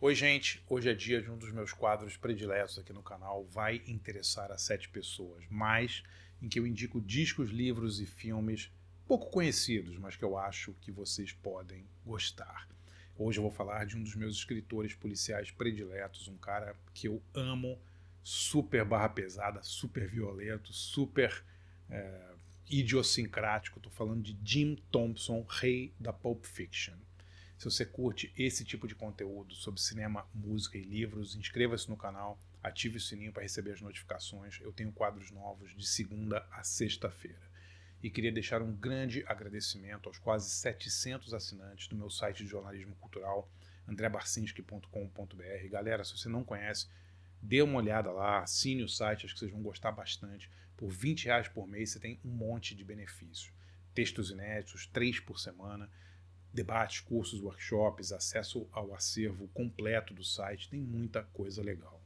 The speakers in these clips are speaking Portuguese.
Oi, gente. Hoje é dia de um dos meus quadros prediletos aqui no canal. Vai interessar a 7 pessoas, mas em que eu indico discos, livros e filmes pouco conhecidos, mas que eu acho que vocês podem gostar. Hoje eu vou falar de um dos meus escritores policiais prediletos, um cara que eu amo, super barra pesada, super violento, super idiosincrático. Estou falando de Jim Thompson, rei da Pulp Fiction. Se você curte esse tipo de conteúdo sobre cinema, música e livros, inscreva-se no canal, ative o sininho para receber as notificações. Eu tenho quadros novos de segunda a sexta-feira. E queria deixar um grande agradecimento aos quase 700 assinantes do meu site de jornalismo cultural, andrebarcinski.com.br. Galera, se você não conhece, dê uma olhada lá, assine o site, acho que vocês vão gostar bastante. Por R$ 20 por mês você tem um monte de benefícios. Textos inéditos, 3 por semana, debates, cursos, workshops, acesso ao acervo completo do site, tem muita coisa legal.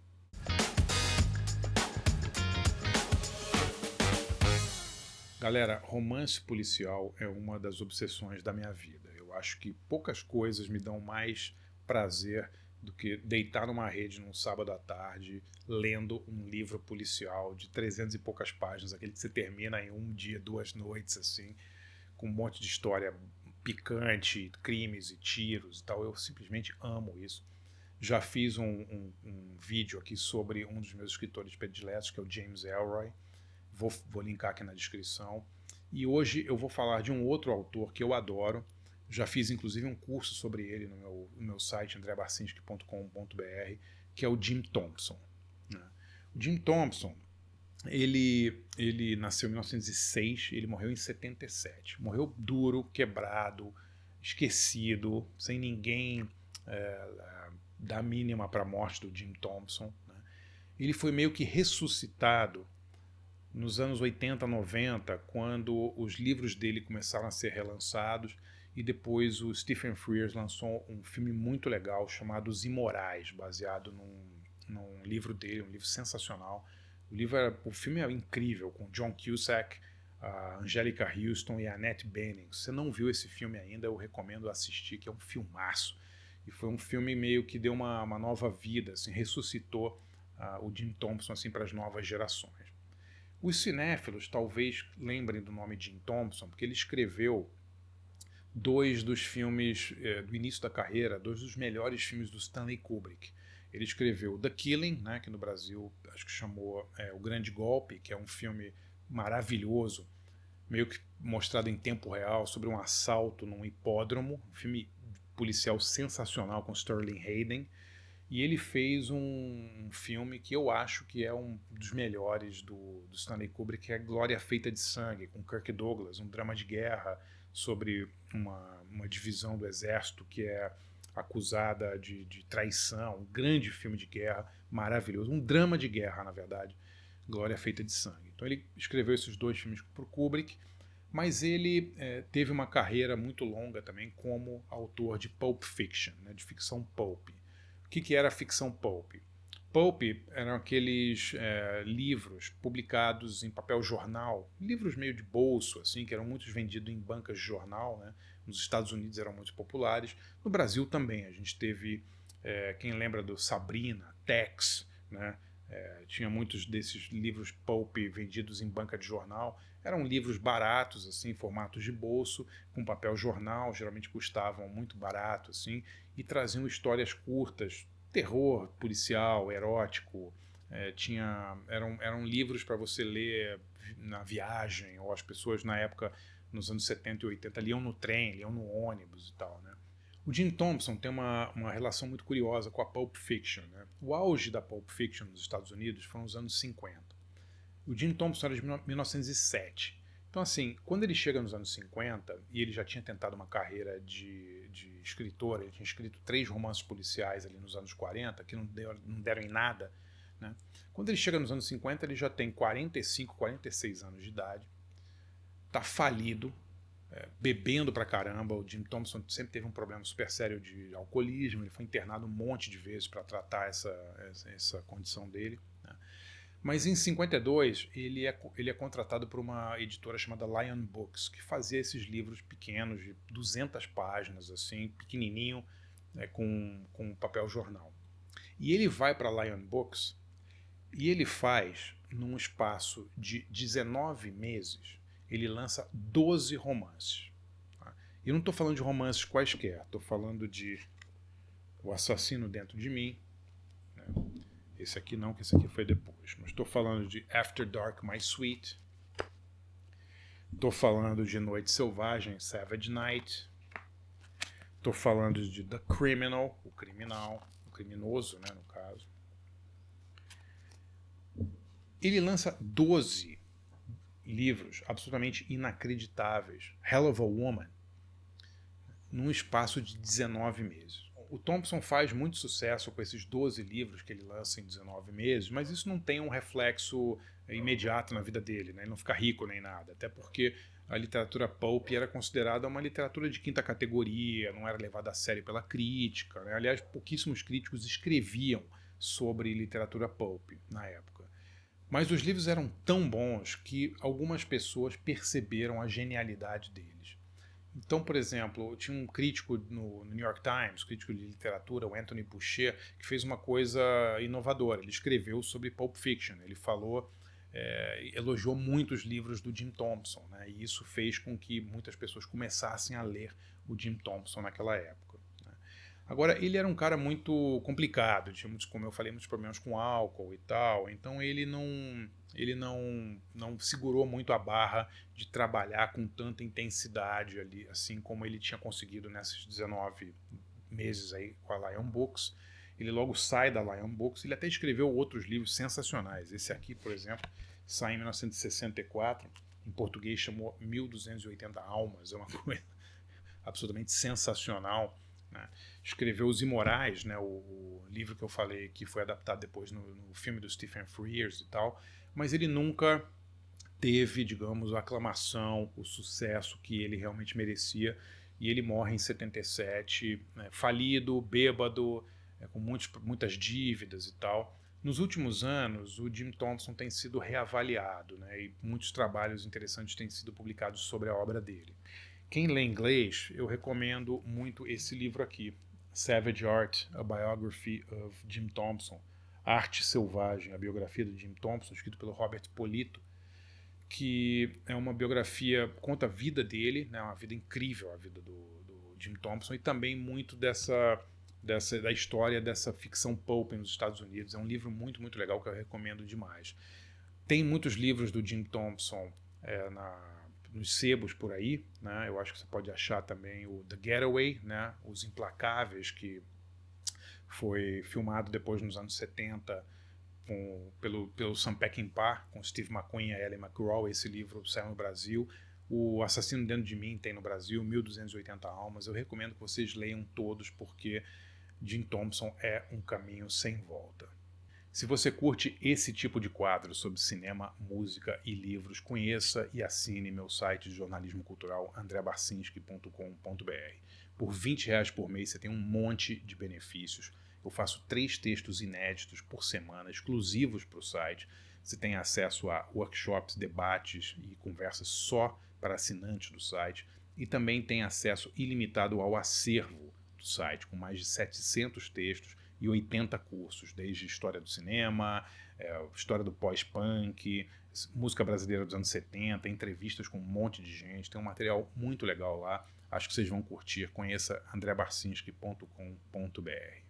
Galera, romance policial é uma das obsessões da minha vida. Eu acho que poucas coisas me dão mais prazer do que deitar numa rede num sábado à tarde, lendo um livro policial de 300 e poucas páginas, aquele que você termina em um dia, 2 noites, assim, com um monte de história picante, crimes e tiros e tal. Eu simplesmente amo isso. Já fiz um vídeo aqui sobre um dos meus escritores prediletos, que é o James Ellroy. Vou linkar aqui na descrição. E hoje eu vou falar de um outro autor que eu adoro. Já fiz inclusive um curso sobre ele no meu site, andrebarcinski.com.br, que é o Jim Thompson. O Jim Thompson, ele nasceu em 1906, ele morreu em 77. Morreu duro, quebrado, esquecido, sem ninguém dar mínima para a morte do Jim Thompson. Né? Ele foi meio que ressuscitado nos anos 80, 90, quando os livros dele começaram a ser relançados, e depois o Stephen Frears lançou um filme muito legal chamado Os Imorais, baseado num livro dele, um livro sensacional. O filme é incrível, com John Cusack, a Angélica Houston e a Annette Bening. Se você não viu esse filme ainda, eu recomendo assistir, que é um filmaço. E foi um filme meio que deu uma nova vida, assim, ressuscitou o Jim Thompson assim, para as novas gerações. Os cinéfilos talvez lembrem do nome Jim Thompson, porque ele escreveu dois dos filmes do início da carreira, dois dos melhores filmes do Stanley Kubrick. Ele escreveu The Killing, né, que no Brasil acho que chamou O Grande Golpe, que é um filme maravilhoso, meio que mostrado em tempo real, sobre um assalto num hipódromo, um filme policial sensacional com Sterling Hayden. E ele fez um filme que eu acho que é um dos melhores do Stanley Kubrick, que é Glória Feita de Sangue, com Kirk Douglas, um drama de guerra sobre uma divisão do exército que é acusada de traição, um grande filme de guerra, maravilhoso, um drama de guerra, na verdade, Glória Feita de Sangue. Então ele escreveu esses dois filmes para o Kubrick, mas ele teve uma carreira muito longa também como autor de Pulp Fiction, né, de ficção pulp. O que era a ficção pulp? Pulp eram aqueles livros publicados em papel jornal, livros meio de bolso, assim, que eram muitos vendidos em bancas de jornal. Né? Nos Estados Unidos eram muito populares. No Brasil também. A gente teve, quem lembra do Sabrina, Tex, né? Tinha muitos desses livros pulp vendidos em banca de jornal. Eram livros baratos, assim, formatos de bolso, com papel jornal, geralmente custavam muito barato, assim, e traziam histórias curtas, terror policial, erótico. Eram livros para você ler na viagem, ou as pessoas na época, nos anos 70 e 80, liam no trem, liam no ônibus e tal, né? O Jim Thompson tem uma relação muito curiosa com a Pulp Fiction. Né? O auge da Pulp Fiction nos Estados Unidos foram os anos 50. O Jim Thompson era de 1907. Então, assim, quando ele chega nos anos 50, e ele já tinha tentado uma carreira de escritor, ele tinha escrito 3 romances policiais ali nos anos 40, que não deram em nada. Né? Quando ele chega nos anos 50, ele já tem 45, 46 anos de idade, está falido, bebendo pra caramba. O Jim Thompson sempre teve um problema super sério de alcoolismo, ele foi internado um monte de vezes para tratar essa condição dele. Né? Mas em 52 ele é contratado por uma editora chamada Lion Books, que fazia esses livros pequenos de 200 páginas, assim, pequenininho, com papel jornal. E ele vai para a Lion Books e ele faz, num espaço de 19 meses, ele lança 12 romances. Tá? E eu não estou falando de romances quaisquer, estou falando de O Assassino Dentro de Mim, né? Esse aqui não, que esse aqui foi depois. Mas estou falando de After Dark, My Sweet. Estou falando de Noite Selvagem, Savage Night. Estou falando de The Criminal, o criminal, o criminoso, né, no caso. Ele lança 12 livros absolutamente inacreditáveis. Hell of a Woman, num espaço de 19 meses. O Thompson faz muito sucesso com esses 12 livros que ele lança em 19 meses, mas isso não tem um reflexo imediato na vida dele, né? Ele não fica rico nem nada, até porque a literatura pulp era considerada uma literatura de quinta categoria, não era levada a sério pela crítica, né? Aliás, pouquíssimos críticos escreviam sobre literatura pulp na época. Mas os livros eram tão bons que algumas pessoas perceberam a genialidade deles. Então, por exemplo, tinha um crítico no New York Times, crítico de literatura, o Anthony Boucher, que fez uma coisa inovadora. Ele escreveu sobre Pulp Fiction. Ele falou, elogiou muito os livros do Jim Thompson, né? E isso fez com que muitas pessoas começassem a ler o Jim Thompson naquela época. Né? Agora, ele era um cara muito complicado, tinha muitos, como eu falei, muitos problemas com álcool e tal. Então ele não segurou muito a barra de trabalhar com tanta intensidade ali, assim como ele tinha conseguido nesses 19 meses aí com a Lion Books. Ele logo sai da Lion Books, ele até escreveu outros livros sensacionais. Esse aqui, por exemplo, sai em 1964, em português chamou 1280 Almas, é uma coisa absolutamente sensacional. Né? Escreveu Os Imorais, né? O livro que eu falei que foi adaptado depois no filme do Stephen Frears e tal, mas ele nunca teve, digamos, a aclamação, o sucesso que ele realmente merecia, e ele morre em 77, né, falido, bêbado, com muitas dívidas e tal. Nos últimos anos, o Jim Thompson tem sido reavaliado, né, e muitos trabalhos interessantes têm sido publicados sobre a obra dele. Quem lê inglês, eu recomendo muito esse livro aqui, Savage Art, A Biography of Jim Thompson, Arte Selvagem, a biografia do Jim Thompson, escrito pelo Robert Polito, que é uma biografia, conta a vida dele, né, uma vida incrível, a vida do Jim Thompson, e também muito da história dessa ficção pulp nos Estados Unidos. É um livro muito, muito legal que eu recomendo demais. Tem muitos livros do Jim Thompson nos sebos por aí, né? Eu acho que você pode achar também o The Getaway, né? Os Implacáveis, que foi filmado depois nos anos 70 pelo Sam Peckinpah, com Steve McQueen e Ellen McGraw. Esse livro saiu no Brasil. O Assassino Dentro de Mim tem no Brasil, 1280 Almas. Eu recomendo que vocês leiam todos, porque Jim Thompson é um caminho sem volta. Se você curte esse tipo de quadro sobre cinema, música e livros, conheça e assine meu site de jornalismo cultural andreabarcinski.com.br. Por R$20 por mês você tem um monte de benefícios. Eu faço 3 textos inéditos por semana, exclusivos para o site. Você tem acesso a workshops, debates e conversas só para assinantes do site. E também tem acesso ilimitado ao acervo do site, com mais de 700 textos e 80 cursos, desde história do cinema, história do pós-punk, música brasileira dos anos 70, entrevistas com um monte de gente. Tem um material muito legal lá. Acho que vocês vão curtir. Conheça andreabarcinski.com.br.